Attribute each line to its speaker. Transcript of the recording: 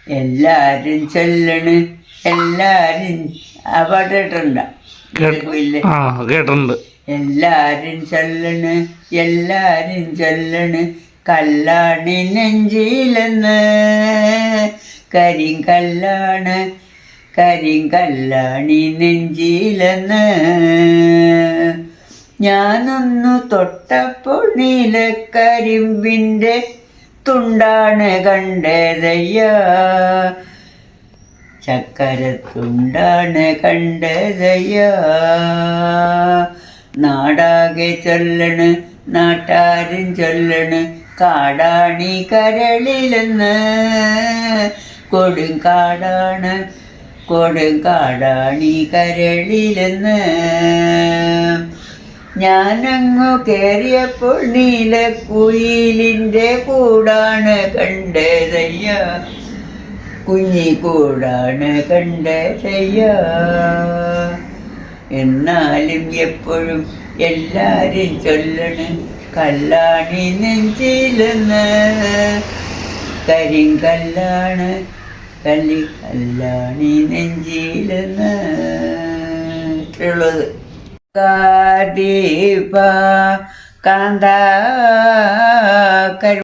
Speaker 1: എല്ലാരും ചൊല്ലണ് എല്ലാരും പാട്ടിട്ടുണ്ട്.
Speaker 2: കേട്ടിട്ടുണ്ട്.
Speaker 1: എല്ലാരും ചൊല്ലണ് എല്ലാരും ചൊല്ലണ് കല്ലാണി നെഞ്ചിലെന്ന് കരിങ്കല്ലാണ് കരിങ്കല്ലാണി നെഞ്ചിലെന്ന്. ഞാനൊന്നു തൊട്ടപ്പോൾ നീലക്കരിമ്പിൻ്റെ തുണ്ടാണ് കണ്ടതയ്യ ചക്കരത്തുണ്ടാണ് കണ്ടതയ്യ. നാടാകെ ചൊല്ലണ് നാട്ടാരും ചൊല്ലണ് കാടാണി കരളിലെന്ന് കൊടുങ്കാടാണ് കൊടുങ്കാടാണി കരളിലെന്ന്. ഞാനങ്ങു കയറിയപ്പോൾ നീലക്കുയിലിൻ്റെ കൂടാണ് കണ്ടതയ്യ കുഞ്ഞിക്കൂടാണ് കണ്ടതയ്യ. എന്നാലും എപ്പോഴും എല്ലാരും ചൊല്ലണ് കല്ലാണി നെഞ്ചിലെന്ന് കരിങ്കല്ലാണ് കല്ലാണി നെഞ്ചിലെന്ന് ഉള്ളത്. കാദീപ കാന്ത